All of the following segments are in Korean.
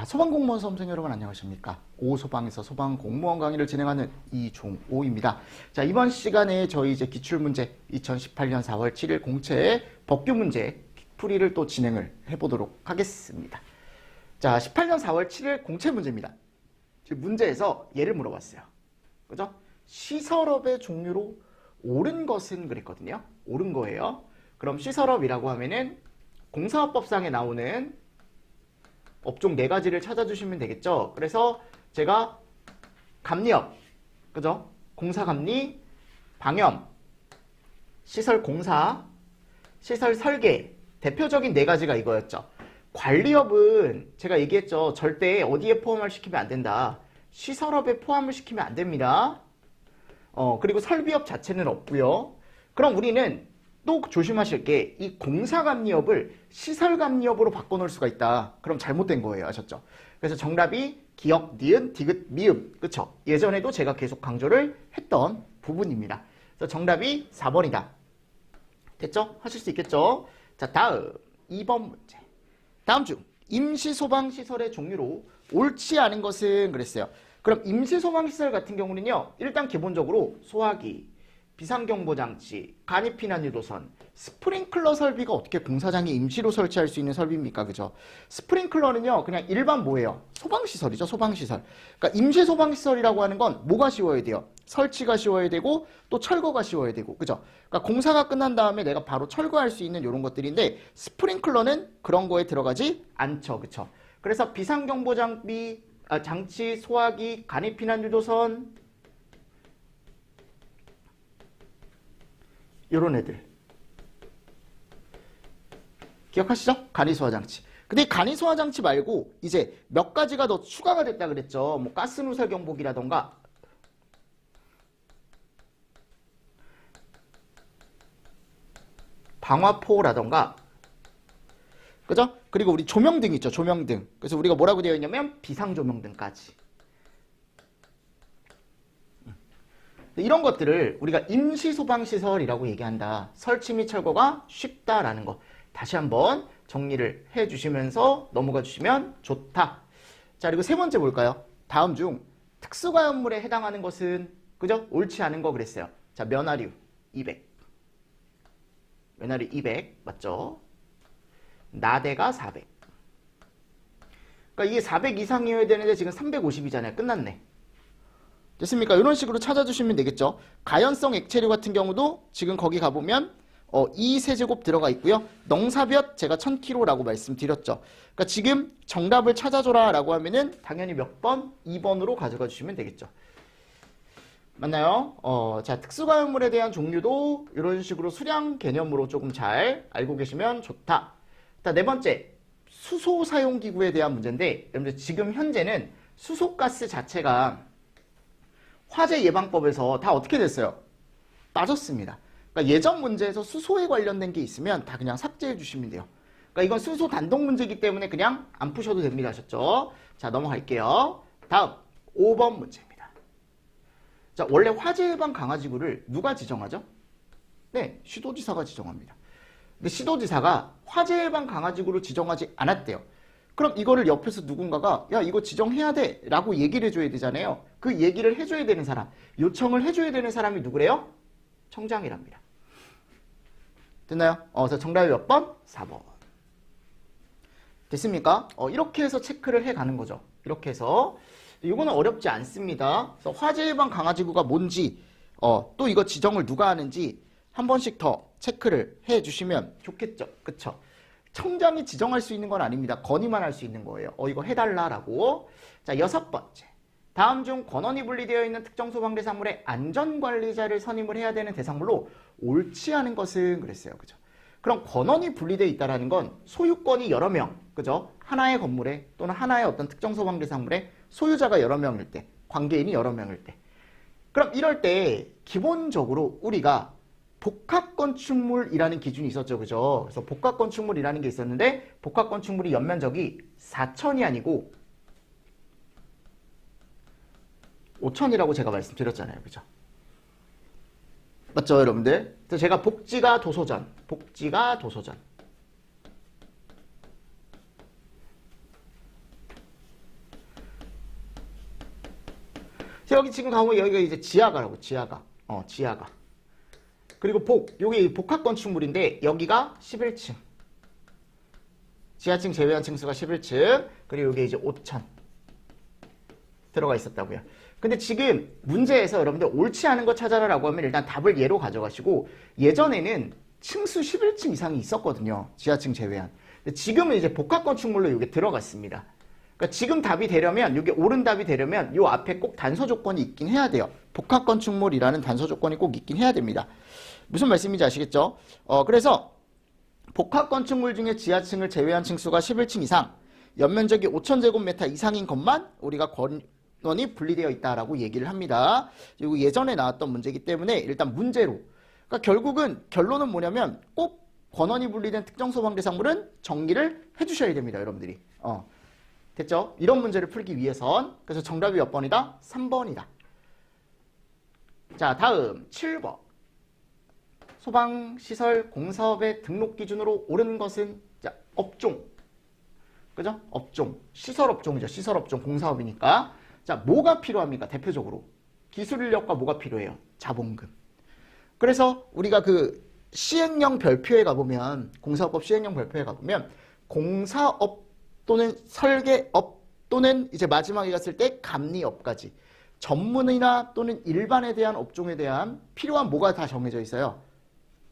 자, 소방공무원 수험생 여러분 안녕하십니까? 오소방에서 소방공무원 강의를 진행하는 이종오입니다. 자, 이번 시간에 저희 이제 기출문제 2018년 4월 7일 공채의 법규문제 풀이를 또 진행을 해보도록 하겠습니다. 자, 18년 4월 7일 공채 문제입니다. 지금 문제에서 예를 물어봤어요. 그죠? 시설업의 종류로 옳은 것은 그랬거든요. 옳은 거예요. 그럼 시설업이라고 하면은 공사업법상에 나오는 업종 4가지를 찾아주시면 되겠죠. 그래서 제가 감리업, 그죠? 공사감리, 방염, 시설공사, 시설설계, 대표적인 4가지가 이거였죠. 관리업은 제가 얘기했죠. 절대 어디에 포함을 시키면 안 된다. 시설업에 포함을 시키면 안 됩니다. 그리고 설비업 자체는 없고요. 그럼 우리는 또 조심하실 게 이 공사감리업을 시설감리업으로 바꿔놓을 수가 있다. 그럼 잘못된 거예요. 아셨죠? 그래서 정답이 기역, 니은, 디귿, 미음. 그쵸? 예전에도 제가 계속 강조를 했던 부분입니다. 그래서 정답이 4번이다. 됐죠? 하실 수 있겠죠? 자, 다음 2번 문제. 다음 중 임시소방시설의 종류로 옳지 않은 것은 그랬어요. 그럼 임시소방시설 같은 경우는요. 일단 기본적으로 소화기, 비상경보장치, 간이피난유도선, 스프링클러 설비가 어떻게 공사장에 임시로 설치할 수 있는 설비입니까? 그죠? 스프링클러는요, 그냥 일반 뭐예요? 소방시설이죠, 소방시설. 그러니까 임시소방시설이라고 하는 건 뭐가 쉬워야 돼요? 설치가 쉬워야 되고, 또 철거가 쉬워야 되고, 그죠? 그러니까 공사가 끝난 다음에 내가 바로 철거할 수 있는 이런 것들인데, 스프링클러는 그런 거에 들어가지 않죠, 그쵸? 그래서 비상경보장비, 장치, 소화기, 간이피난유도선, 요런 애들 기억하시죠? 간이소화장치. 근데 간이소화장치 말고 이제 몇 가지가 더 추가가 됐다 그랬죠. 뭐 가스누설 경보기라던가 방화포라던가, 그죠? 그리고 우리 조명등 있죠. 조명등. 그래서 우리가 뭐라고 되어 있냐면 비상조명등까지. 이런 것들을 우리가 임시소방시설이라고 얘기한다. 설치 및 철거가 쉽다라는 거. 다시 한번 정리를 해주시면서 넘어가 주시면 좋다. 자, 그리고 세 번째 볼까요? 다음 중 특수가연물에 해당하는 것은, 그죠? 옳지 않은 거 그랬어요. 자, 면화류 200. 면화류 200. 맞죠? 나대가 400. 그러니까 이게 400 이상이어야 되는데 지금 350이잖아요. 끝났네. 됐습니까? 이런 식으로 찾아주시면 되겠죠. 가연성 액체류 같은 경우도 지금 거기 가보면 2세제곱 들어가 있고요. 넝사볕 제가 1000kg라고 말씀드렸죠. 그러니까 지금 정답을 찾아줘라 라고 하면은 당연히 몇 번? 2번으로 가져가 주시면 되겠죠. 맞나요? 자, 특수가연물에 대한 종류도 이런 식으로 수량 개념으로 조금 잘 알고 계시면 좋다. 자, 네 번째, 수소 사용기구에 대한 문제인데, 여러분들 지금 현재는 수소가스 자체가 화재 예방법에서 다 어떻게 됐어요? 빠졌습니다. 그러니까 예전 문제에서 수소에 관련된 게 있으면 다 그냥 삭제해 주시면 돼요. 그러니까 이건 수소 단독 문제이기 때문에 그냥 안 푸셔도 됩니다. 아셨죠? 자, 넘어갈게요. 다음 5번 문제입니다. 자, 원래 화재 예방 강화지구를 누가 지정하죠? 네, 시도지사가 지정합니다. 근데 시도지사가 화재 예방 강화지구를 지정하지 않았대요. 그럼 이거를 옆에서 누군가가 야, 이거 지정해야 돼 라고 얘기를 해줘야 되잖아요. 그 얘기를 해줘야 되는 사람, 요청을 해줘야 되는 사람이 누구래요? 청장이랍니다. 됐나요? 그래서 정답이 몇 번? 4번. 됐습니까? 이렇게 해서 체크를 해가는 거죠. 이렇게 해서. 이거는 어렵지 않습니다. 그래서 화재 예방 강화지구가 뭔지, 또 이거 지정을 누가 하는지 한 번씩 더 체크를 해주시면 좋겠죠. 그쵸? 청장이 지정할 수 있는 건 아닙니다. 건의만 할 수 있는 거예요. 이거 해달라라고. 자, 6번째. 다음 중 권한이 분리되어 있는 특정 소방대상물의 안전관리자를 선임을 해야 되는 대상물로 옳지 않은 것은 그랬어요. 그죠? 그럼 권한이 분리되어 있다는 건 소유권이 여러 명, 그죠? 하나의 건물에 또는 하나의 어떤 특정 소방대상물에 소유자가 여러 명일 때, 관계인이 여러 명일 때. 그럼 이럴 때 기본적으로 우리가 복합건축물이라는 기준이 있었죠. 그죠? 그래서 복합건축물이라는 게 있었는데 복합건축물이 연면적이 4,000이 아니고 5,000이라고 제가 말씀드렸잖아요. 그죠? 맞죠, 여러분들? 그래서 제가 복지가 도서전 여기 지금 가보면 여기가 이제 지하가라고, 지하가. 지하가. 그리고 여기 복합 건축물인데 여기가 11층. 지하층 제외한 층수가 11층. 그리고 여기 이제 5천 들어가 있었다고요. 근데 지금 문제에서 여러분들 옳지 않은 거 찾아라라고 하면 일단 답을 예로 가져가시고, 예전에는 층수 11층 이상이 있었거든요. 지하층 제외한. 근데 지금은 이제 복합 건축물로 이게 들어갔습니다. 그러니까 지금 답이 되려면, 이게 옳은 답이 되려면 요 앞에 꼭 단서 조건이 있긴 해야 돼요. 복합 건축물이라는 단서 조건이 꼭 있긴 해야 됩니다. 무슨 말씀인지 아시겠죠? 그래서 복합 건축물 중에 지하층을 제외한 층수가 11층 이상, 연면적이 5,000제곱미터 이상인 것만 우리가 권원이 분리되어 있다라고 얘기를 합니다. 그리고 예전에 나왔던 문제이기 때문에 일단 문제로. 그러니까 결국은 결론은 뭐냐면 꼭 권원이 분리된 특정 소방 대상물은 정리를 해주셔야 됩니다, 여러분들이. 됐죠? 이런 문제를 풀기 위해선. 그래서 정답이 몇 번이다? 3번이다. 자, 다음 7번. 소방시설 공사업의 등록 기준으로 옳은 것은, 자, 업종. 그죠? 업종. 시설업종이죠. 시설업종 공사업이니까. 자, 뭐가 필요합니까? 대표적으로. 기술 인력과 뭐가 필요해요? 자본금. 그래서 우리가 그 시행령 별표에 가보면, 공사업법 시행령 별표에 가보면, 공사업 또는 설계업 또는 이제 마지막에 갔을 때 감리업까지 전문이나 또는 일반에 대한 업종에 대한 필요한 뭐가 다 정해져 있어요.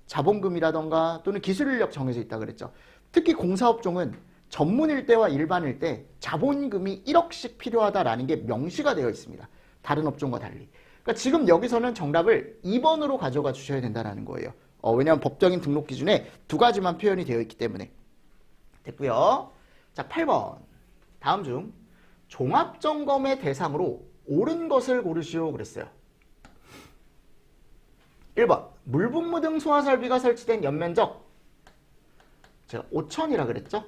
자본금이라던가 또는 기술인력 정해져 있다 그랬죠. 특히 공사업종은 전문일 때와 일반일 때 자본금이 1억씩 필요하다라는 게 명시가 되어 있습니다. 다른 업종과 달리. 그러니까 지금 여기서는 정답을 2번으로 가져가 주셔야 된다는 거예요. 왜냐하면 법적인 등록 기준에 두 가지만 표현이 되어 있기 때문에. 됐고요. 자, 8번. 다음 중 종합점검의 대상으로 옳은 것을 고르시오 그랬어요. 1번. 물분무 등 소화설비가 설치된 연면적. 제가 5천이라 그랬죠?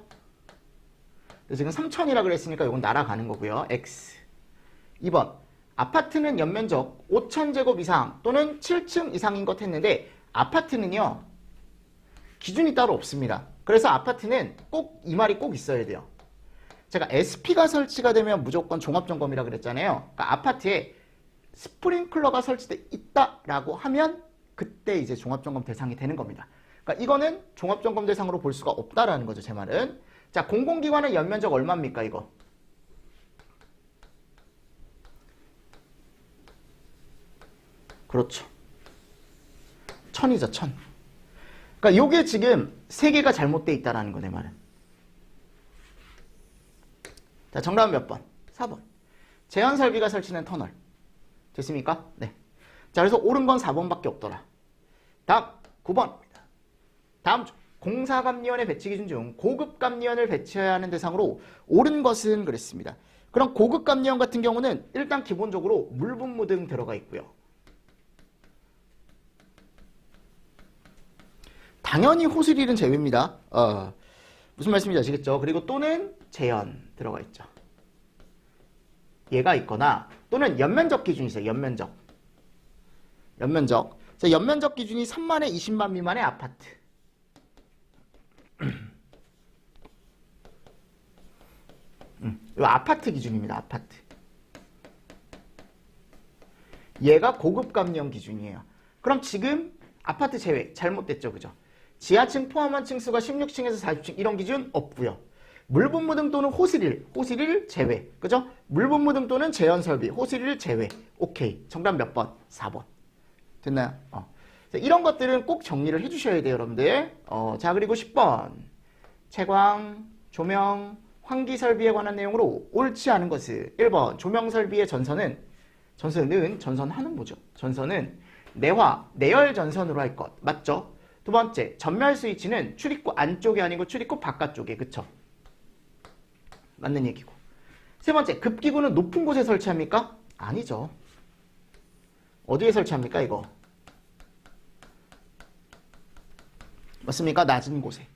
근데 지금 3천이라 그랬으니까 이건 날아가는 거고요. X. 2번. 아파트는 연면적 5,000제곱 이상 또는 7층 이상인 것 했는데, 아파트는요, 기준이 따로 없습니다. 그래서 아파트는 꼭 이 말이 꼭 있어야 돼요. 제가 SP가 설치가 되면 무조건 종합점검이라 그랬잖아요. 그러니까 아파트에 스프링클러가 설치돼 있다라고 하면 그때 이제 종합점검 대상이 되는 겁니다. 그러니까 이거는 종합점검 대상으로 볼 수가 없다라는 거죠, 제 말은. 자, 공공기관의 연면적 얼마입니까, 이거? 그렇죠. 1000이죠, 1000. 그러니까 요게 지금 세 개가 잘못되어 있다라는 거, 내 말은. 자, 정답은 몇 번? 4번. 제한 설비가 설치된 터널. 됐습니까? 네. 자, 그래서 옳은 건 4번밖에 없더라. 다음 9번입니다. 다음 중 공사감리원의 배치 기준 중 고급감리원을 배치해야 하는 대상으로 옳은 것은 그랬습니다. 그럼 고급감리원 같은 경우는 일단 기본적으로 물분무 등 들어가 있고요. 당연히 호스릴은 제외입니다. 무슨 말씀인지 아시겠죠? 그리고 또는 재현 들어가 있죠. 얘가 있거나 또는 연면적 기준이 있어요. 연면적. 자, 연면적 기준이 3만에 20만 미만의 아파트. 이거 아파트 기준입니다. 아파트. 얘가 고급감리원 기준이에요. 그럼 지금 아파트 제외 잘못됐죠, 그죠? 지하층 포함한 층수가 16층에서 40층 이런 기준 없고요. 물분무 등 또는 호스릴 제외, 그죠? 물분무 등 또는 재현설비, 호스릴 제외. 오케이. 정답 몇 번? 4번. 됐나요? 자, 이런 것들은 꼭 정리를 해주셔야 돼요, 여러분들. 자, 그리고 10번. 채광, 조명, 환기설비에 관한 내용으로 옳지 않은 것은 1번. 조명설비의 전선은 전선하는 뭐죠? 전선은 내열 전선으로 할 것. 맞죠? 두 번째, 전멸 스위치는 출입구 안쪽이 아니고 출입구 바깥쪽에. 그쵸? 맞는 얘기고. 세 번째, 급기구는 높은 곳에 설치합니까? 아니죠. 어디에 설치합니까, 이거? 맞습니까? 낮은 곳에.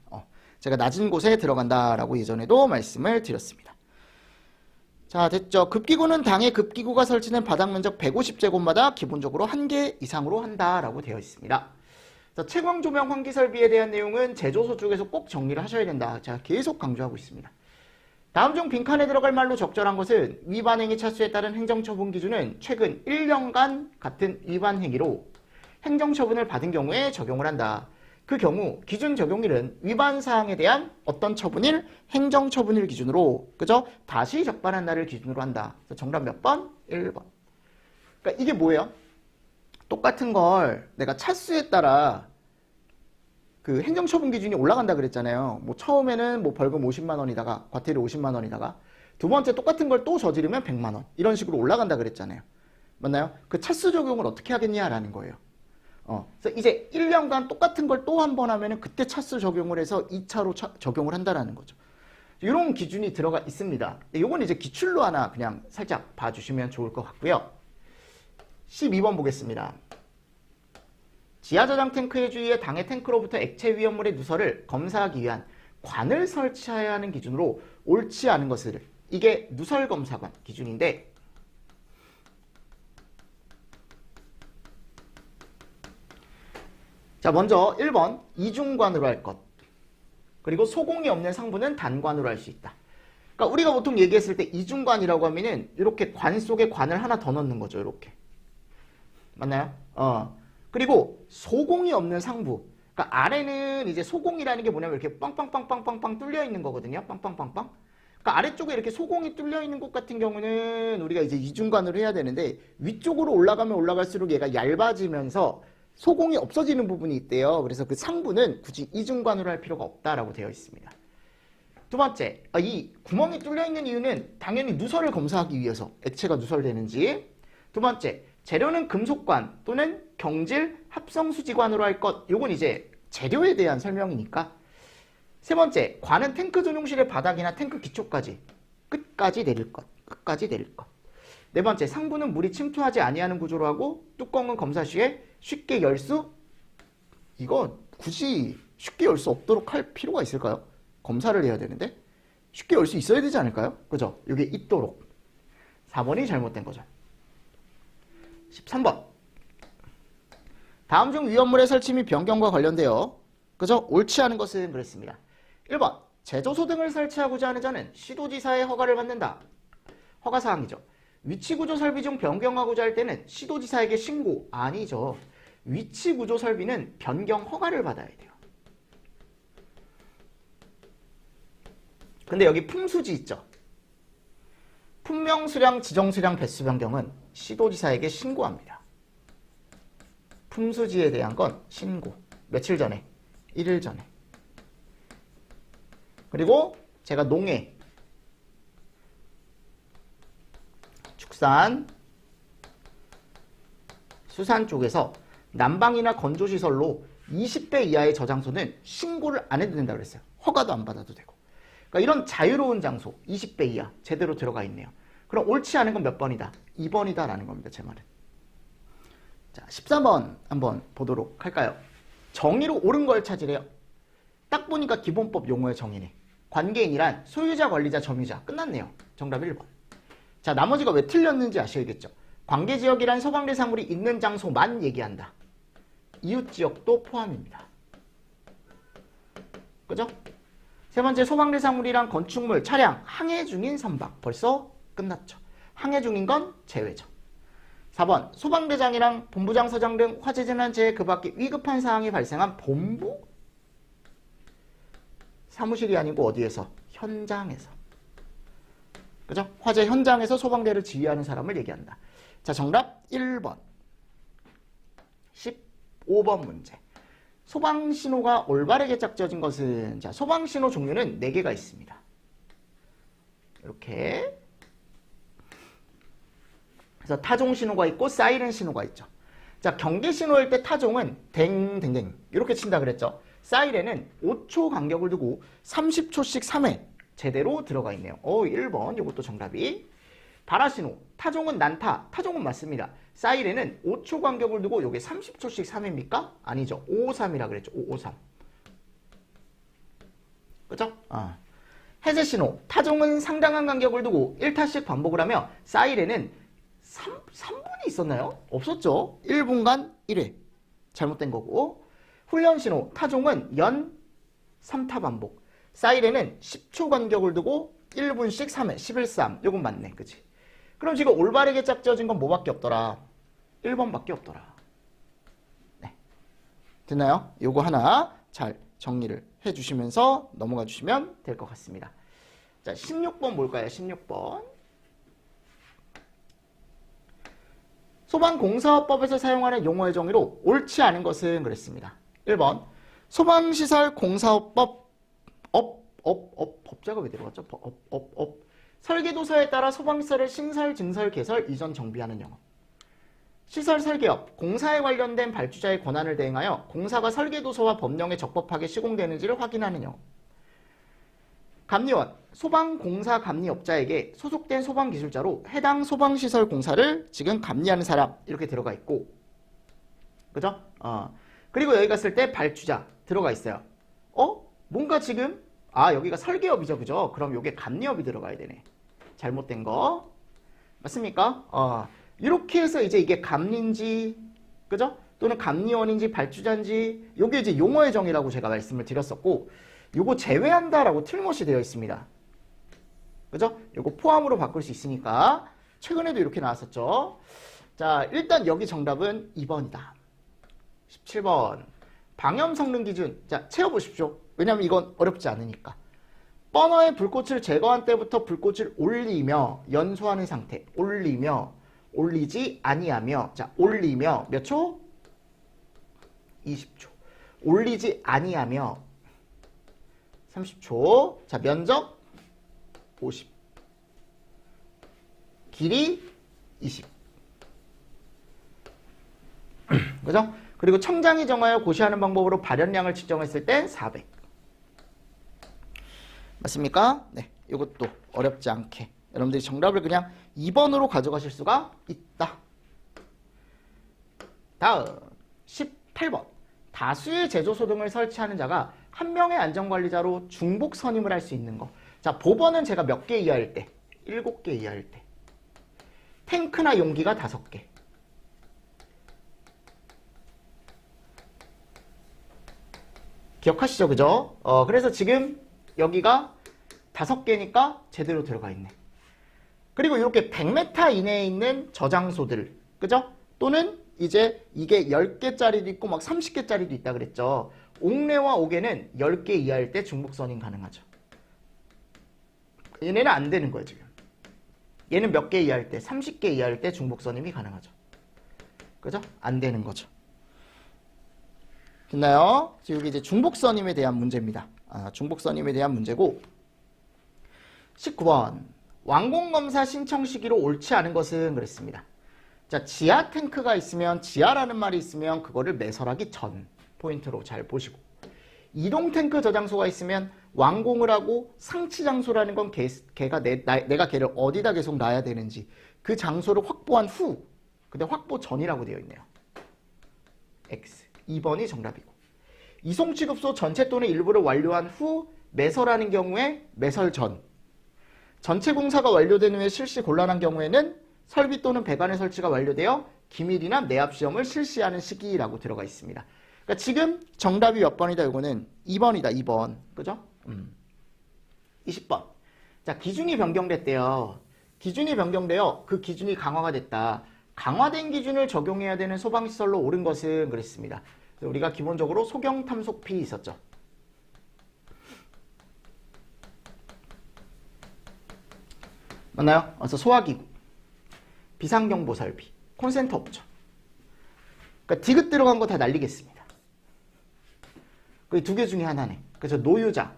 제가 낮은 곳에 들어간다라고 예전에도 말씀을 드렸습니다. 자, 됐죠? 급기구는 당해 급기구가 설치된 바닥 면적 150제곱마다 기본적으로 1개 이상으로 한다라고 되어 있습니다. 자, 채광 조명 환기 설비에 대한 내용은 제조소 쪽에서 꼭 정리를 하셔야 된다. 제가 계속 강조하고 있습니다. 다음 중 빈칸에 들어갈 말로 적절한 것은 위반 행위 차수에 따른 행정처분 기준은 최근 1년간 같은 위반 행위로 행정처분을 받은 경우에 적용을 한다. 그 경우 기준 적용일은 위반 사항에 대한 어떤 처분일? 행정처분일 기준으로, 그죠? 다시 적발한 날을 기준으로 한다. 그래서 정답 몇 번? 1번. 그러니까 이게 뭐예요? 똑같은 걸 내가 차수에 따라 그 행정처분 기준이 올라간다 그랬잖아요. 뭐 처음에는 뭐 벌금 50만 원이다가 과태료 50만 원이다가 두 번째 똑같은 걸 또 저지르면 100만 원. 이런 식으로 올라간다 그랬잖아요. 맞나요? 그 차수 적용을 어떻게 하겠냐라는 거예요. 그래서 이제 1년간 똑같은 걸 또 한 번 하면은 그때 차수 적용을 해서 2차로 적용을 한다라는 거죠. 이런 기준이 들어가 있습니다. 이건 이제 기출로 하나 그냥 살짝 봐주시면 좋을 것 같고요. 12번 보겠습니다. 지하저장 탱크의 주위에 당해 탱크로부터 액체 위험물의 누설을 검사하기 위한 관을 설치해야 하는 기준으로 옳지 않은 것을, 이게 누설검사관 기준인데, 자, 먼저 1번 이중관으로 할 것, 그리고 소공이 없는 상부는 단관으로 할 수 있다. 그러니까 우리가 보통 얘기했을 때 이중관이라고 하면은 이렇게 관 속에 관을 하나 더 넣는 거죠. 이렇게. 맞나요? 그리고 소공이 없는 상부. 그러니까 아래는 이제 소공이라는 게 뭐냐면 이렇게 빵빵빵빵빵빵 뚫려 있는 거거든요. 빵빵빵빵. 그러니까 아래쪽에 이렇게 소공이 뚫려 있는 곳 같은 경우는 우리가 이제 이중관으로 해야 되는데, 위쪽으로 올라가면 올라갈수록 얘가 얇아지면서 소공이 없어지는 부분이 있대요. 그래서 그 상부는 굳이 이중관으로 할 필요가 없다라고 되어 있습니다. 두 번째, 이 구멍이 뚫려 있는 이유는 당연히 누설을 검사하기 위해서, 액체가 누설되는지. 두 번째, 재료는 금속관 또는 경질 합성수지관으로 할 것. 요건 이제 재료에 대한 설명이니까. 세 번째, 관은 탱크 전용실의 바닥이나 탱크 기초까지 끝까지 내릴 것. 끝까지 내릴 것. 네 번째, 상부는 물이 침투하지 아니하는 구조로 하고 뚜껑은 검사 시에 쉽게 열 수, 이거 굳이 쉽게 열 수 없도록 할 필요가 있을까요? 검사를 해야 되는데 쉽게 열 수 있어야 되지 않을까요? 그죠? 이게 있도록. 4번이 잘못된 거죠. 13번. 다음 중 위험물의 설치 및 변경과 관련되어, 그죠? 옳지 않은 것은 그랬습니다. 1번, 제조소 등을 설치하고자 하는 자는 시도지사의 허가를 받는다. 허가사항이죠. 위치구조 설비 중 변경하고자 할 때는 시도지사에게 신고. 아니죠. 위치구조 설비는 변경 허가를 받아야 돼요. 근데 여기 품수지 있죠. 품명수량, 지정수량, 배수 변경은 시도지사에게 신고합니다. 품수지에 대한 건 신고. 며칠 전에? 1일 전에. 그리고 제가 농해, 축산, 수산 쪽에서 난방이나 건조시설로 20대 이하의 저장소는 신고를 안 해도 된다고 그랬어요. 허가도 안 받아도 되고. 그러니까 이런 자유로운 장소, 20배 이하 제대로 들어가 있네요. 그럼 옳지 않은 건 몇 번이다? 2번이다 라는 겁니다. 제 말은. 자, 14번 한번 보도록 할까요? 정의로 옳은 걸 찾으래요. 딱 보니까 기본법 용어의 정의네. 관계인이란 소유자, 관리자, 점유자. 끝났네요. 정답 1번. 자, 나머지가 왜 틀렸는지 아셔야겠죠. 관계지역이란 소방대사물이 있는 장소만 얘기한다. 이웃지역도 포함입니다. 그죠? 세 번째, 소방대사물이란 건축물, 차량, 항해 중인 선박. 벌써 끝났죠. 항해 중인 건 제외죠. 4번, 소방대장이랑 본부장, 서장 등 화재재난 재해 그 밖에 위급한 사항이 발생한 본부? 사무실이 아니고 어디에서? 현장에서. 그죠? 화재 현장에서 소방대를 지휘하는 사람을 얘기한다. 자, 정답 1번. 15번 문제. 소방신호가 올바르게 짝지어진 것은, 자, 소방신호 종류는 4개가 있습니다. 이렇게. 그래서 타종 신호가 있고 사이렌 신호가 있죠. 자, 경계 신호일 때 타종은 댕댕댕 이렇게 친다 그랬죠. 사이렌은 5초 간격을 두고 30초씩 3회 제대로 들어가 있네요. 1번 이것도 정답이. 발화신호, 타종은 난타, 타종은 맞습니다. 사이렌은 5초 간격을 두고 요게 30초씩 3회입니까? 아니죠. 553이라 그랬죠. 553. 그죠? 해제신호, 타종은 상당한 간격을 두고 1타씩 반복을 하며 사이렌은 3분이 있었나요? 없었죠. 1분간 1회. 잘못된 거고. 훈련신호, 타종은 연 3타 반복. 사이렌은 10초 간격을 두고 1분씩 3회 11.3 요건 맞네. 그치? 그럼 지금 올바르게 짝지어진 건 뭐밖에 없더라? 1번밖에 없더라. 네. 됐나요? 요거 하나 잘 정리를 해주시면서 넘어가 주시면 될 것 같습니다. 자, 16번 뭘까요? 16번. 소방공사업법에서 사용하는 용어의 정의로 옳지 않은 것은 그랬습니다. 1번 소방시설 공사업법 법자가 왜 들어갔죠? 설계도서에 따라 소방시설을 신설, 증설, 개설, 이전, 정비하는 영업. 시설 설계업, 공사에 관련된 발주자의 권한을 대행하여 공사가 설계도서와 법령에 적법하게 시공되는지를 확인하는 영업. 감리원, 소방공사 감리업자에게 소속된 소방기술자로 해당 소방시설 공사를 지금 감리하는 사람 이렇게 들어가 있고, 그죠? 그리고 여기 갔을 때 발주자 들어가 있어요. 뭔가 지금 여기가 설계업이죠, 그죠? 그럼 요게 감리업이 들어가야 되네. 잘못된 거 맞습니까? 이렇게 해서 이제 이게 감리인지, 그죠? 또는 감리원인지 발주자인지 요게 이제 용어의 정의라고 제가 말씀을 드렸었고, 요거 제외한다라고 틀림없이 되어 있습니다. 그죠? 요거 포함으로 바꿀 수 있으니까 최근에도 이렇게 나왔었죠. 자, 일단 여기 정답은 2번이다. 17번 방염 성능 기준. 자, 채워보십시오. 왜냐면 이건 어렵지 않으니까. 버너에 불꽃을 제거한 때부터 불꽃을 올리며 연소하는 상태. 올리며 올리지 아니하며. 자, 올리며 몇 초? 20초. 올리지 아니하며 30초. 자, 면적 50. 길이 20. 그죠? 그리고 청장이 정하여 고시하는 방법으로 발연량을 측정했을 때 400. 맞습니까? 네. 이것도 어렵지 않게 여러분들이 정답을 그냥 2번으로 가져가실 수가 있다. 다음 18번. 다수의 제조소 등을 설치하는 자가 한 명의 안전관리자로 중복 선임을 할 수 있는 거. 자, 보번은 제가 몇 개 이하일 때? 7개 이하일 때. 탱크나 용기가 5개. 기억하시죠? 그죠? 그래서 지금 여기가 5개니까 제대로 들어가 있네. 그리고 이렇게 100m 이내에 있는 저장소들, 그죠? 또는 이제 이게 10개짜리도 있고 막 30개짜리도 있다 그랬죠. 옥내와 옥에는 10개 이하일 때 중복선임 가능하죠. 얘네는 안 되는 거예요, 지금. 얘는 몇 개 이하일 때? 30개 이하일 때 중복선임이 가능하죠. 그죠? 안 되는 거죠. 됐나요? 여기 이제 중복선임에 대한 문제입니다. 중복선임에 대한 문제고. 19번. 완공검사 신청 시기로 옳지 않은 것은 그랬습니다. 자, 지하 탱크가 있으면, 지하라는 말이 있으면 그거를 매설하기 전 포인트로 잘 보시고, 이동 탱크 저장소가 있으면 완공을 하고 상치 장소라는 건 걔가 내가 걔를 어디다 계속 놔야 되는지 그 장소를 확보한 후, 근데 확보 전이라고 되어 있네요. X. 2번이 정답이고, 이송 취급소 전체 또는 일부를 완료한 후 매설하는 경우에 매설 전, 전체 공사가 완료된 후에 실시 곤란한 경우에는 설비 또는 배관의 설치가 완료되어 기밀이나 내압 시험을 실시하는 시기라고 들어가 있습니다. 그러니까 지금 정답이 몇 번이다? 이거는 2번이다. 2번. 그죠? 20번. 자, 기준이 변경됐대요. 기준이 변경되어 그 기준이 강화가 됐다. 강화된 기준을 적용해야 되는 소방시설로 옳은 것은 그랬습니다. 우리가 기본적으로 소경탐속피 있었죠. 맞나요? 그래서 소화기구, 비상경보 설비, 콘센터 없죠. 그러니까 디귿 들어간 거 다 날리겠습니다. 그 두 개 중에 하나네. 그래서 노유자,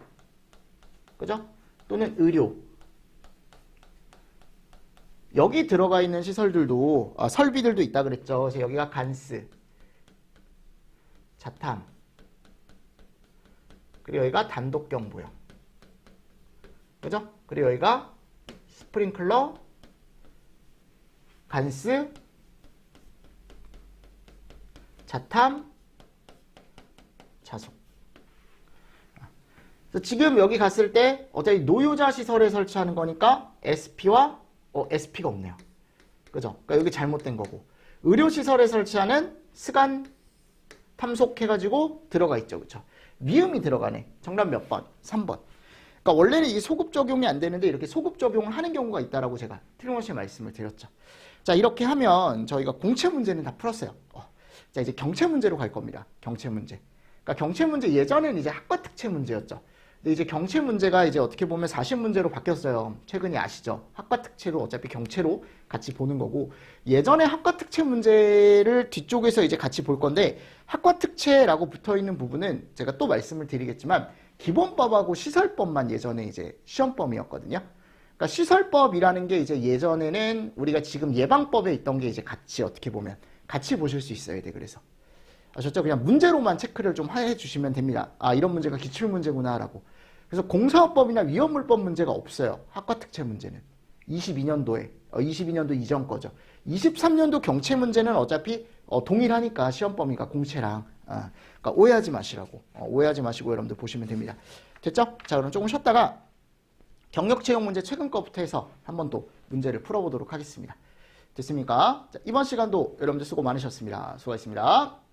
그죠? 또는 의료. 여기 들어가 있는 시설들도 설비들도 있다 그랬죠. 그래서 여기가 간스, 자탐, 그리고 여기가 단독경보용, 그죠? 그리고 여기가 스프링클러, 간스, 자탐, 자속. 그래서 지금 여기 갔을 때 어차피 노유자 시설에 설치하는 거니까 SP와 SP가 없네요. 그죠? 그러니까 여기 잘못된 거고, 의료시설에 설치하는 스간 탐속해가지고 들어가 있죠. 그쵸? 미음이 들어가네. 정답 몇 번? 3번. 그러니까 원래는 이 소급 적용이 안 되는데 이렇게 소급 적용을 하는 경우가 있다라고 제가 틀림없이 말씀을 드렸죠. 자, 이렇게 하면 저희가 공채 문제는 다 풀었어요. 자, 이제 경채 문제로 갈 겁니다. 경채 문제. 그러니까 경채 문제 예전에는 이제 학과 특채 문제였죠. 근데 이제 경채 문제가 이제 어떻게 보면 40문제로 바뀌었어요. 최근에 아시죠? 학과 특채로 어차피 경채로 같이 보는 거고, 예전에 학과 특채 문제를 뒤쪽에서 이제 같이 볼 건데, 학과 특채라고 붙어 있는 부분은 제가 또 말씀을 드리겠지만 기본법하고 시설법만 예전에 이제 시험범위였거든요. 그러니까 시설법이라는 게 이제 예전에는 우리가 지금 예방법에 있던 게 이제 같이 어떻게 보면 같이 보실 수 있어야 돼. 그래서 아셨죠? 그냥 문제로만 체크를 좀 해주시면 됩니다. 아, 이런 문제가 기출문제구나라고. 그래서 공사업법이나 위험물법 문제가 없어요. 학과특채 문제는. 22년도에, 22년도 이전 거죠. 23년도 경채 문제는 어차피 동일하니까 시험 범위가 공채랑. 그러니까 오해하지 마시라고. 오해하지 마시고 여러분들 보시면 됩니다. 됐죠? 자, 그럼 조금 쉬었다가 경력 채용 문제 최근 거부터 해서 한 번 또 문제를 풀어보도록 하겠습니다. 됐습니까? 자, 이번 시간도 여러분들 수고 많으셨습니다. 수고하셨습니다.